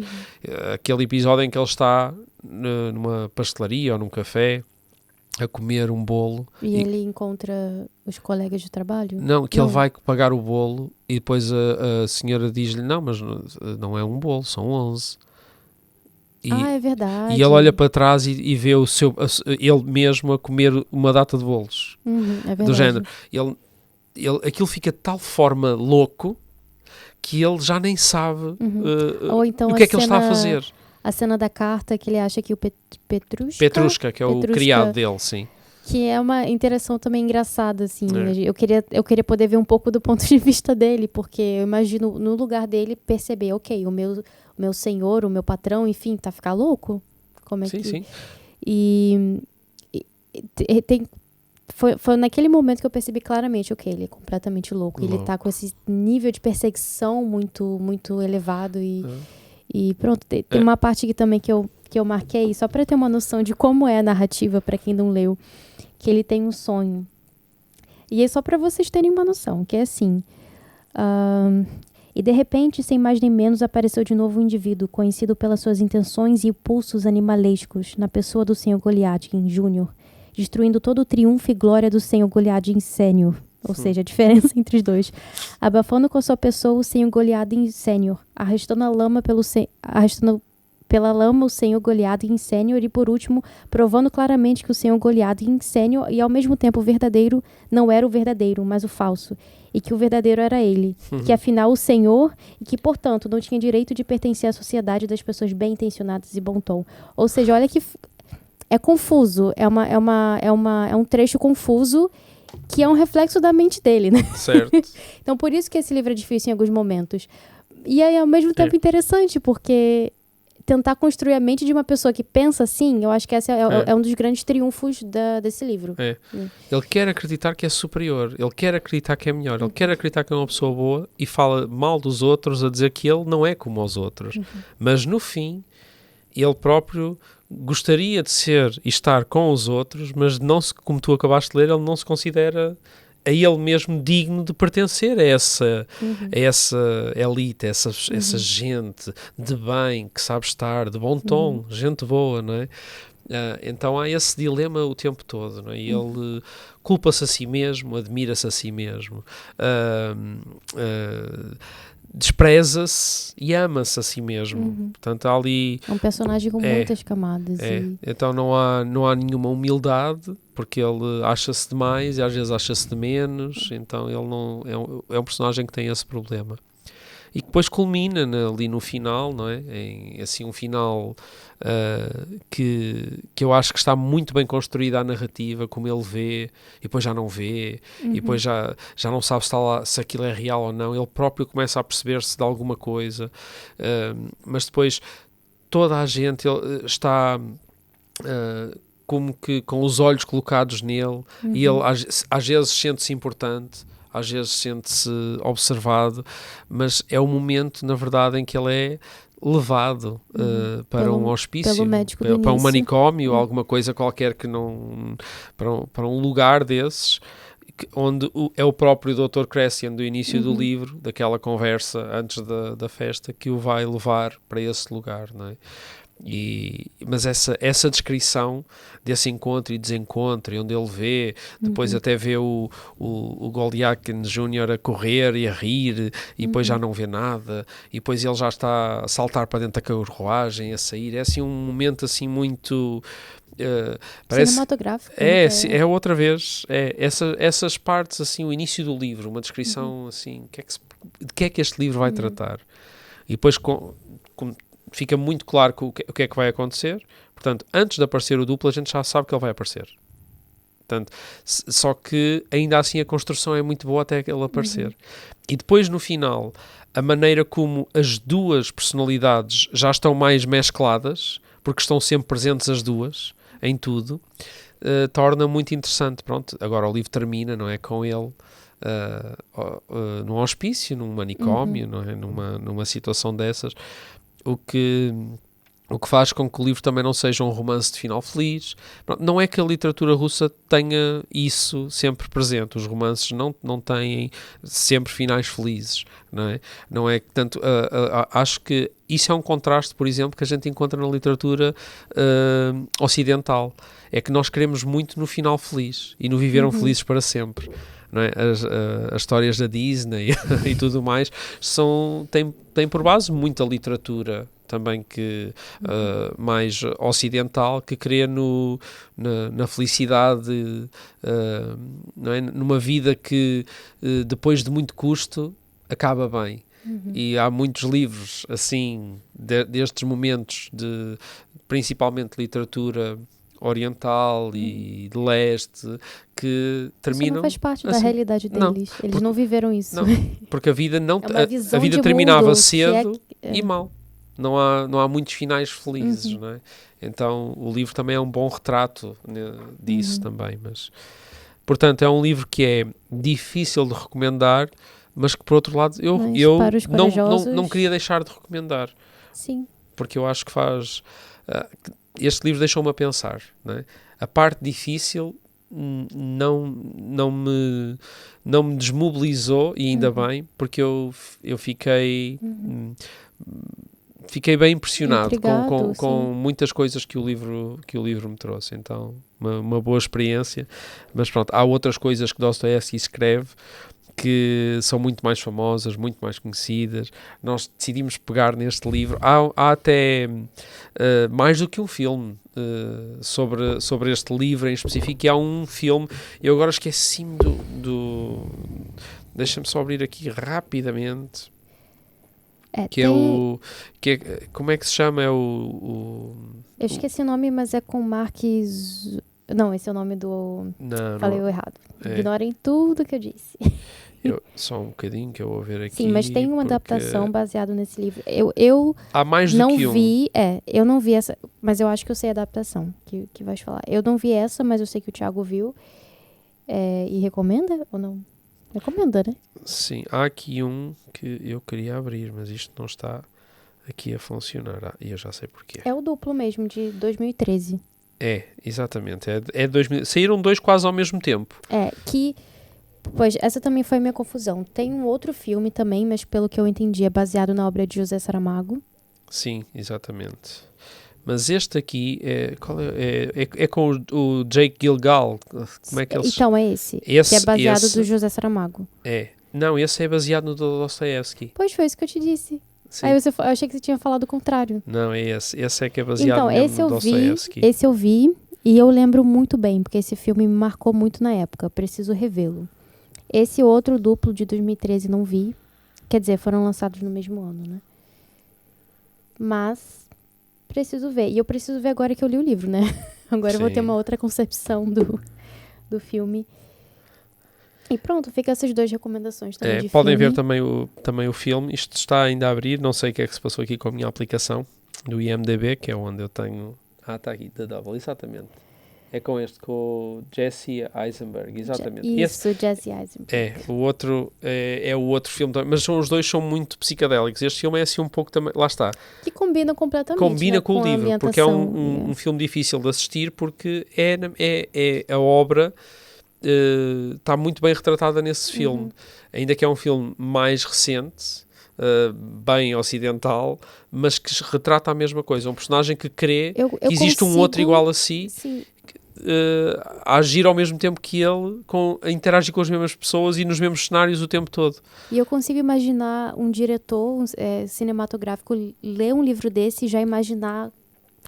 Aquele episódio em que ele está numa pastelaria ou num café a comer um bolo. E ele encontra os colegas de trabalho? Não, ele vai pagar o bolo e depois a senhora diz-lhe, não, mas não é um bolo, são 11. É verdade. E ele olha para trás e vê ele mesmo a comer uma data de bolos. É verdade. Do género. Aquilo fica de tal forma louco que ele já nem sabe Ou então o que é que ele está a fazer. A cena da carta que ele acha que o Petrushka, que é o criado dele, sim. Que é uma interação também engraçada, assim. Eu queria poder ver um pouco do ponto de vista dele, porque eu imagino, no lugar dele, perceber, ok, o meu senhor, o meu patrão, enfim, tá ficar louco? Como é sim, que... sim. Foi naquele momento que eu percebi claramente, ok, ele é completamente louco. Ele tá com esse nível de perseguição muito, muito elevado e pronto. Tem uma parte aqui também que eu marquei, só para ter uma noção de como é a narrativa, para quem não leu, que ele tem um sonho. E é só para vocês terem uma noção, que é assim... E de repente, sem mais nem menos, apareceu de novo um indivíduo, conhecido pelas suas intenções e impulsos animalescos, na pessoa do Sr. Goliathkin Jr., destruindo todo o triunfo e glória do Sr. Goliathkin Sênior, ou seja, a diferença entre os dois, abafando com sua pessoa o Sr. Goliathkin Sênior, arrastando pela lama o Sr. Goliathkin Sênior e, por último, provando claramente que o Sr. Goliathkin Sênior e, ao mesmo tempo, o verdadeiro não era o verdadeiro, mas o falso, e que o verdadeiro era ele, que, afinal, o Senhor, e que, portanto, não tinha direito de pertencer à sociedade das pessoas bem-intencionadas e bom tom. Ou seja, olha que... É confuso, é um trecho confuso que é um reflexo da mente dele, né? Certo. Então, por isso que esse livro é difícil em alguns momentos. E aí, ao mesmo tempo, interessante, porque tentar construir a mente de uma pessoa que pensa assim, eu acho que esse é um dos grandes triunfos desse livro. Ele quer acreditar que é superior, ele quer acreditar que é melhor, ele quer acreditar que é uma pessoa boa e fala mal dos outros a dizer que ele não é como os outros. Mas, no fim, ele próprio gostaria de ser e estar com os outros, mas não se, como tu acabaste de ler, ele não se considera a ele mesmo digno de pertencer a essa elite, a essa gente de bem, que sabe estar, de bom tom, gente boa, não é? Então há esse dilema o tempo todo, não é? E ele culpa-se a si mesmo, admira-se a si mesmo, despreza-se e ama-se a si mesmo. Portanto, há ali... É um personagem com muitas camadas. Então não há nenhuma humildade, porque ele acha-se demais e às vezes acha-se de menos. Então ele não é um personagem que tem esse problema. E que depois culmina ali no final, não é? Em assim, um final que eu acho que está muito bem construída a narrativa, como ele vê, e depois já não vê, e depois já não sabe se aquilo é real ou não. Ele próprio começa a perceber-se de alguma coisa, mas depois toda a gente está... como que com os olhos colocados nele, e ele às vezes sente-se importante, às vezes sente-se observado, mas é o momento, na verdade, em que ele é levado para um hospício, para um manicômio, alguma coisa qualquer que não... para um lugar desses, onde é o próprio Dr. Cressian, do início do livro, daquela conversa antes da festa, que o vai levar para esse lugar, não é? Mas essa descrição desse encontro e desencontro, e onde ele vê, depois até vê o Goliathkin Jr. a correr e a rir, e depois já não vê nada, e depois ele já está a saltar para dentro da carruagem, a sair. É assim um momento assim muito... parece cinematográfico. É outra vez essas partes, assim, o início do livro, uma descrição assim, de que é que este livro vai tratar, e depois fica muito claro o que é que vai acontecer. Portanto, antes de aparecer o duplo, a gente já sabe que ele vai aparecer. Portanto, só que ainda assim a construção é muito boa até ele aparecer. E depois, no final, a maneira como as duas personalidades já estão mais mescladas, porque estão sempre presentes as duas em tudo, torna muito interessante. Pronto, agora o livro termina, não é, com ele num hospício, num manicômio, não é? Numa situação dessas, o que faz com que o livro também não seja um romance de final feliz. Não é que a literatura russa tenha isso sempre presente. Os romances não têm sempre finais felizes, não é? Não é que tanto... acho que isso é um contraste, por exemplo, que a gente encontra na literatura ocidental. É que nós queremos muito no final feliz e no viveram felizes para sempre. Não é? As histórias da Disney e tudo mais têm por base muita literatura também que mais ocidental, que crê na felicidade, não é? Numa vida que depois de muito custo acaba bem. E há muitos livros assim destes momentos, principalmente literatura oriental e de leste que terminam... Isso não faz parte da assim. realidade Não, deles. Eles não viveram isso. Não, porque a vida, não, É uma visão a vida de terminava mundo cedo que é- e mal. Não há muitos finais felizes, não é? Então o livro também é um bom retrato, né, disso também. Mas, portanto, é um livro que é difícil de recomendar, mas que, por outro lado, eu Mas para os não corajosos- queria deixar de recomendar, Sim. porque eu acho que faz... este livro deixou-me a pensar, não é? A parte difícil não me desmobilizou, e ainda bem, porque eu fiquei bem impressionado Intrigado, com sim. muitas coisas que o livro me trouxe. Então, uma boa experiência. Mas pronto, há outras coisas que Dostoiévski escreve que são muito mais famosas, muito mais conhecidas. Nós decidimos pegar neste livro. Há até mais do que um filme sobre este livro em específico. E há um filme, eu agora esqueci-me deixa-me só abrir aqui rapidamente. Que é o... como é que se chama? Eu esqueci o nome, mas é com Marques... Não, esse é o nome do... Não, Falei não, errado. Ignorem tudo que eu disse. só um bocadinho que eu vou ver aqui. Sim, mas tem uma adaptação baseada nesse livro. Eu há mais do não que um. vi, eu não vi essa, mas eu acho que eu sei a adaptação que vais falar. Eu não vi essa, mas eu sei que o Thiago viu. E recomenda ou não? Recomenda, né? Sim, há aqui um que eu queria abrir, mas isto não está aqui a funcionar. E eu já sei porquê. É o duplo mesmo, de 2013. Exatamente. É 2000. Saíram dois quase ao mesmo tempo. Pois, essa também foi a minha confusão. Tem um outro filme também, mas pelo que eu entendi, é baseado na obra de José Saramago. Sim, exatamente. Mas este aqui é com o Jake Gyllenhaal. Como é que eles... Então, é esse que é baseado do José Saramago. Não, esse é baseado no Dostoiévski. Pois foi isso que eu te disse. Sim. Aí eu achei que você tinha falado o contrário. Não, é esse. Esse é que é baseado Então, mesmo no Dostoiévski. Esse eu vi e eu lembro muito bem, porque esse filme me marcou muito na época. Preciso revê-lo. Esse outro duplo de 2013 não vi. Quer dizer, foram lançados no mesmo ano, né? Mas preciso ver. E eu preciso ver agora que eu li o livro, né? Agora eu vou ter uma outra concepção do filme. E pronto, fica essas duas recomendações também de podem filme. ver também o filme. Isto está ainda a abrir. Não sei o que é que se passou aqui com a minha aplicação do IMDb, que é onde eu tenho... está aqui, The Double, exatamente. É com o Jesse Eisenberg, exatamente. Isso, Jesse Eisenberg. O outro é o outro filme, mas os dois são muito psicadélicos. Este filme é assim um pouco também, lá está. Que combina completamente, combina né, com o livro, porque é um filme difícil de assistir, porque a obra está muito bem retratada nesse filme. Ainda que é um filme mais recente, bem ocidental, mas que retrata a mesma coisa. Um personagem que crê que existe um outro igual a si, a agir ao mesmo tempo que ele, a interagir com as mesmas pessoas e nos mesmos cenários o tempo todo. E eu consigo imaginar um diretor cinematográfico ler um livro desse e já imaginar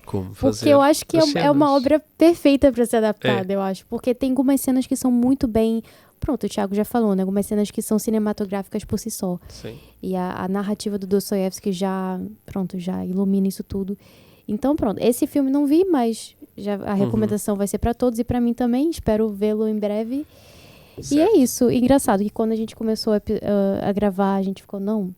como fazer. Porque eu acho que é uma obra perfeita para ser adaptada, eu acho. Porque tem algumas cenas que são muito bem... Pronto, o Thiago já falou, né? Algumas cenas que são cinematográficas por si só. Sim. E a narrativa do Dostoiévski já ilumina isso tudo. Então, pronto. Esse filme não vi, mas a recomendação vai ser para todos e para mim também. Espero vê-lo em breve. Certo. E é isso. Engraçado que quando a gente começou a gravar, a gente ficou, não...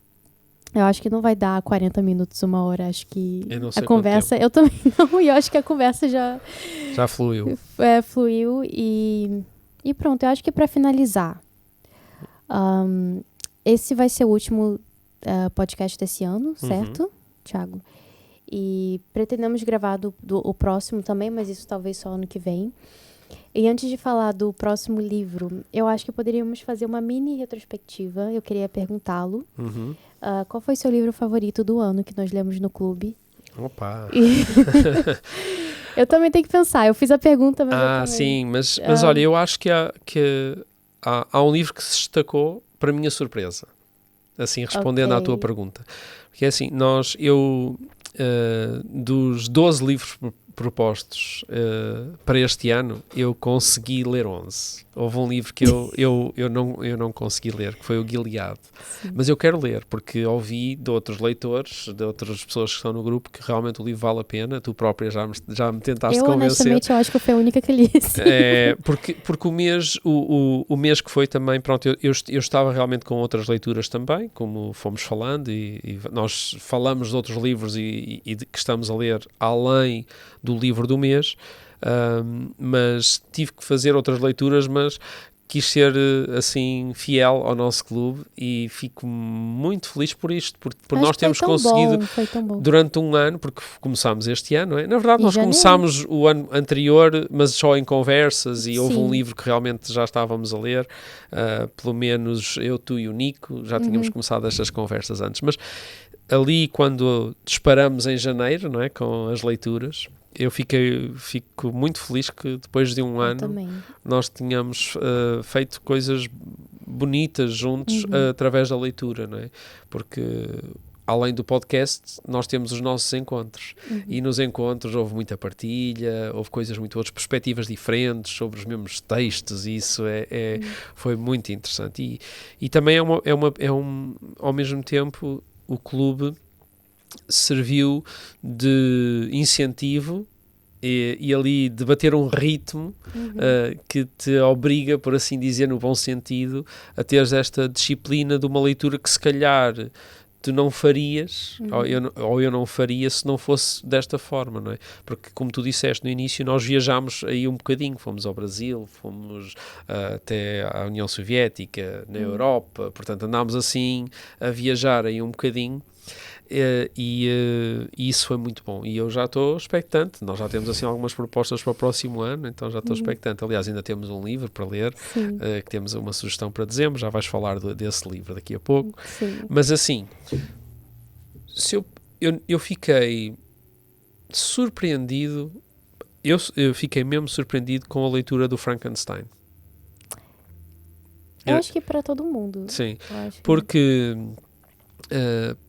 Eu acho que não vai dar 40 minutos, 1 hora. Acho que a conversa... Eu também não. E eu acho que a conversa já fluiu. Fluiu e pronto. Eu acho que para finalizar, esse vai ser o último podcast desse ano, certo, Thiago? E pretendemos gravar o próximo também, mas isso talvez só ano que vem. E antes de falar do próximo livro, eu acho que poderíamos fazer uma mini retrospectiva. Eu queria perguntá-lo. Qual foi seu livro favorito do ano que nós lemos no clube? Opa! Eu também tenho que pensar. Eu fiz a pergunta, mas sim, mas olha, eu acho que há um livro que se destacou para a minha surpresa. Assim, respondendo à tua pergunta. Porque assim, dos 12 livros propostos para este ano, eu consegui ler 11. Houve um livro que eu não consegui ler, que foi o Gilead. Sim. Mas eu quero ler, porque ouvi de outros leitores, de outras pessoas que estão no grupo, que realmente o livro vale a pena. Tu própria já me tentaste Eu, convencer. honestamente, eu acho que eu fui a única que li esse. Porque o mês que foi também, pronto, eu estava realmente com outras leituras também, como fomos falando, e nós falamos de outros livros e que estamos a ler além do livro do mês. Mas tive que fazer outras leituras, mas quis ser assim fiel ao nosso clube e fico muito feliz por isto, por nós termos conseguido Foi tão bom. durante um ano, porque começámos este ano, não é? Na verdade, nós janeiro. começámos o ano anterior, mas só em conversas, e houve Sim. um livro que realmente já estávamos a ler, pelo menos eu, tu e o Nico, já tínhamos começado estas conversas antes, mas ali quando disparamos em janeiro, não é? Com as leituras, eu fico muito feliz que depois de um ano também. nós tínhamos feito coisas bonitas juntos através da leitura, não é? Porque além do podcast, nós temos os nossos encontros. E nos encontros houve muita partilha, houve coisas outras perspectivas diferentes sobre os mesmos textos, e isso foi muito interessante. E também ao mesmo tempo, o clube serviu de incentivo e ali de bater um ritmo que te obriga, por assim dizer, no bom sentido, a teres esta disciplina de uma leitura que se calhar tu não farias, ou eu não faria se não fosse desta forma, não é? Porque, como tu disseste no início, nós viajámos aí um bocadinho, fomos ao Brasil, fomos até à União Soviética, na Europa, portanto andámos assim a viajar aí um bocadinho. E isso foi muito bom, e eu já estou expectante. Nós já temos assim algumas propostas para o próximo ano, então já estou expectante. Aliás, ainda temos um livro para ler, que temos uma sugestão para dezembro, já vais falar desse livro daqui a pouco. Sim. Mas assim, eu fiquei surpreendido, eu fiquei mesmo surpreendido com a leitura do Frankenstein. Eu acho que para todo mundo. Sim, porque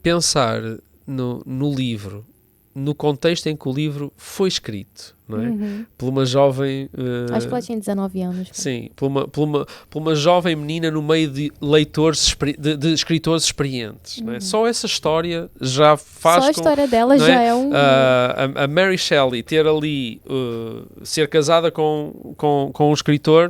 pensar no livro, no contexto em que o livro foi escrito, não é? Por uma jovem... acho que ela tinha 19 anos. Sim, por uma jovem menina no meio de leitores, de escritores experientes, não é? Só essa história já faz... Só a história dela já é um... A Mary Shelley ter ali... ser casada com um escritor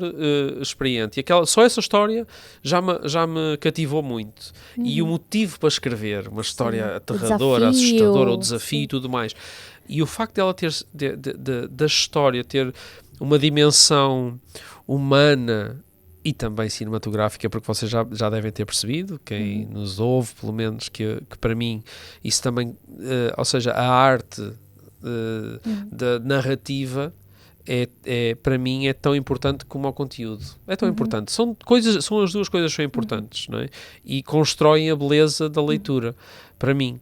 experiente. E só essa história já me cativou muito. E o motivo para escrever uma história aterradora, assustadora, o desafio e tudo mais... E o facto dela ter, da história ter uma dimensão humana e também cinematográfica, porque vocês já devem ter percebido, quem nos ouve, pelo menos, que para mim isso também, ou seja, a arte da narrativa para mim é tão importante como o conteúdo. É tão importante. São as duas coisas que são importantes, não é? E constroem a beleza da leitura. Para mim,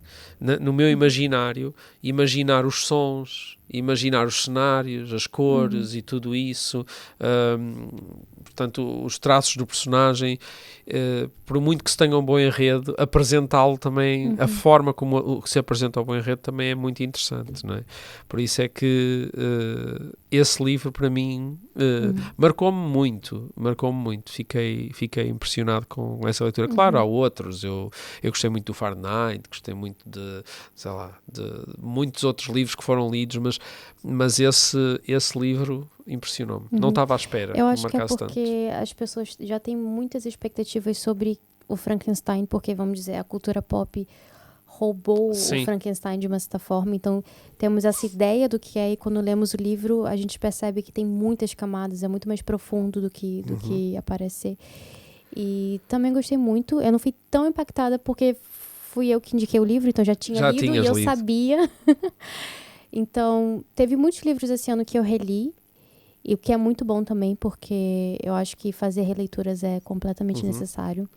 no meu imaginário, imaginar os sons, imaginar os cenários, as cores e tudo isso, portanto, os traços do personagem, por muito que se tenha um bom enredo, apresentá-lo também, a forma como se apresenta o bom enredo também é muito interessante, não é? Por isso é que esse livro, para mim, marcou-me muito. Fiquei impressionado com essa leitura. Claro, há outros. Eu gostei muito do Fahrenheit, gostei muito de muitos outros livros que foram lidos, mas esse livro impressionou-me. Não estava à espera. Eu acho que é porque as pessoas já têm muitas expectativas sobre o Frankenstein, porque, vamos dizer, a cultura pop roubou o Frankenstein de uma certa forma. Então, temos essa ideia do que é, e quando lemos o livro, a gente percebe que tem muitas camadas, é muito mais profundo do que aparecer. E também gostei muito. Eu não fui tão impactada porque fui eu que indiquei o livro, então já tinha lido e eu sabia. Então, teve muitos livros esse ano que eu reli, e o que é muito bom também, porque eu acho que fazer releituras é completamente necessário.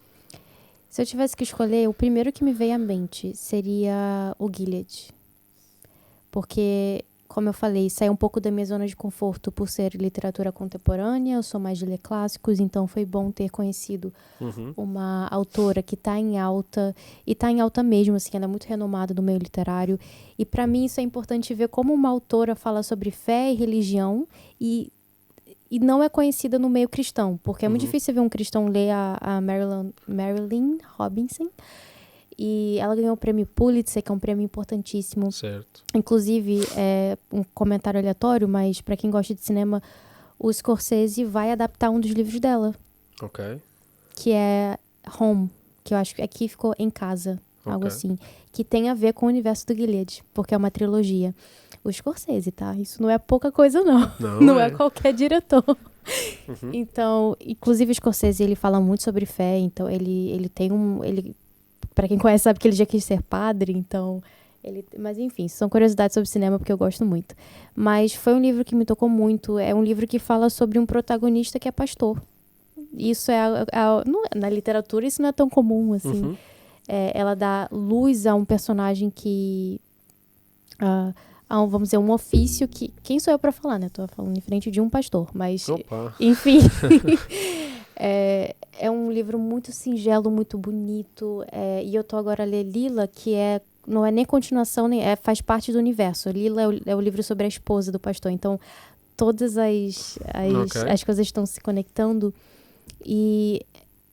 Se eu tivesse que escolher, o primeiro que me veio à mente seria o Gilead. Porque, como eu falei, sai um pouco da minha zona de conforto por ser literatura contemporânea, eu sou mais de ler clássicos, então foi bom ter conhecido uma autora que está em alta, e está em alta mesmo, assim, ela é muito renomada no meio literário, e para mim isso é importante ver como uma autora fala sobre fé e religião, e e não é conhecida no meio cristão, porque é muito difícil ver um cristão ler a Marilyn Robinson. E ela ganhou o prêmio Pulitzer, que é um prêmio importantíssimo. Certo. Inclusive, um comentário aleatório, mas para quem gosta de cinema, o Scorsese vai adaptar um dos livros dela. Ok. Que é Home, que eu acho que aqui ficou Em Casa, algo assim. Que tem a ver com o universo do Gilead, porque é uma trilogia. O Scorsese, tá? Isso não é pouca coisa, não. Não é qualquer diretor. Então, inclusive o Scorsese, ele fala muito sobre fé, então ele tem para quem conhece, sabe que ele já quis ser padre, então... Mas, enfim, são curiosidades sobre cinema, porque eu gosto muito. Mas foi um livro que me tocou muito. É um livro que fala sobre um protagonista que é pastor. Isso na literatura, isso não é tão comum, assim. Ela dá luz a um personagem que... vamos dizer, um ofício que... Quem sou eu para falar, né? Tô falando em frente de um pastor, mas... Opa. Enfim... É um livro muito singelo, muito bonito. E eu tô agora a ler Lila, que não é nem continuação, faz parte do universo. Lila é o livro sobre a esposa do pastor. Então, todas as coisas estão se conectando. E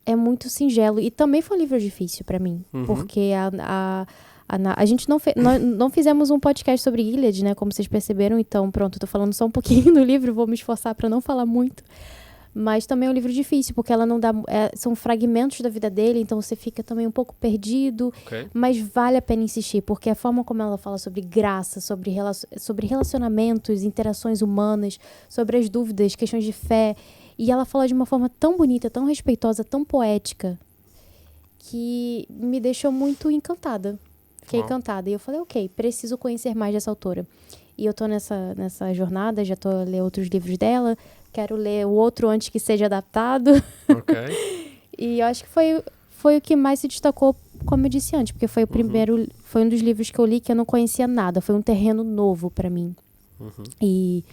é muito singelo. E também foi um livro difícil para mim. Porque a gente não fizemos um podcast sobre Gilead, né? Como vocês perceberam. Então, pronto, eu tô falando só um pouquinho do livro. Vou me esforçar para não falar muito. Mas também é um livro difícil, porque ela não dá... são fragmentos da vida dele, então você fica também um pouco perdido. Mas vale a pena insistir, porque a forma como ela fala sobre graça, sobre relacionamentos, interações humanas, sobre as dúvidas, questões de fé. E ela fala de uma forma tão bonita, tão respeitosa, tão poética, que me deixou muito encantada. Fiquei encantada. E eu falei, ok, preciso conhecer mais dessa autora. E eu tô nessa jornada, já tô a ler outros livros dela. Quero ler o outro antes que seja adaptado. E eu acho que foi o que mais se destacou, como eu disse antes, porque foi o primeiro, foi um dos livros que eu li que eu não conhecia nada. Foi um terreno novo para mim. E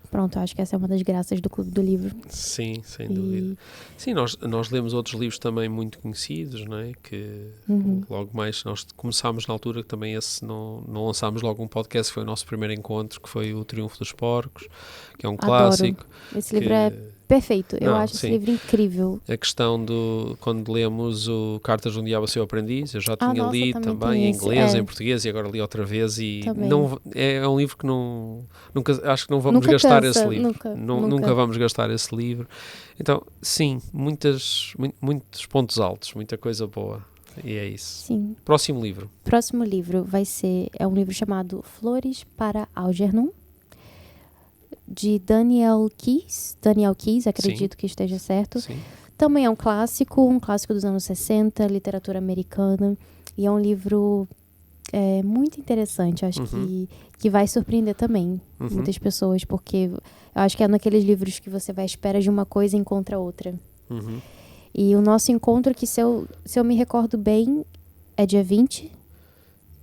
pronto, acho que essa é uma das graças do Clube do Livro. Sim, sem dúvida. Sim, nós lemos outros livros também muito conhecidos, não é? Que logo mais, nós começámos na altura que também esse não lançámos logo um podcast, foi o nosso primeiro encontro, que foi o Triunfo dos Porcos, que é um clássico. Esse livro é perfeito, eu acho esse livro incrível. A questão quando lemos o Cartas de um Diabo a Seu Aprendiz, eu já tinha lido também em inglês, em português, e agora li outra vez, e é um livro que acho que não vamos gastar esse livro. Nunca vamos gastar esse livro. Então, sim, muitos pontos altos, muita coisa boa. E é isso. Sim. Próximo livro é um livro chamado Flores para Algernon, de Daniel Keyes, acredito que esteja certo. Sim. Também é um clássico dos anos 60, literatura americana, e é um livro muito interessante, acho que vai surpreender também muitas pessoas, porque eu acho que é naqueles livros que você vai à espera de uma coisa e encontra outra. E o nosso encontro, que se eu me recordo bem, é dia 20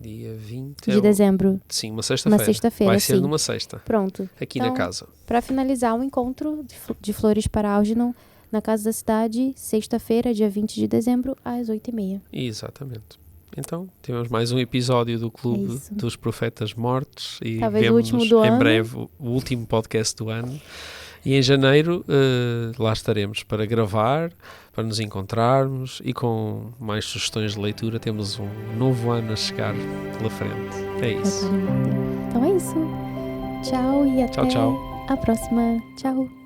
Dia 20 de dezembro. Sim, uma sexta-feira. Vai ser numa sexta. Pronto. Aqui na casa. Para finalizar o encontro de Flores para Algernon, na Casa da Cidade, sexta-feira, dia 20 de dezembro, às 8h30. Exatamente. Então, temos mais um episódio do Clube dos Profetas Mortos. E talvez o último do ano. Em breve, o último podcast do ano. E em janeiro, lá estaremos para gravar, para nos encontrarmos e com mais sugestões de leitura. Temos um novo ano a chegar pela frente. É isso. Então é isso. Tchau e até tchau. a próxima. Tchau.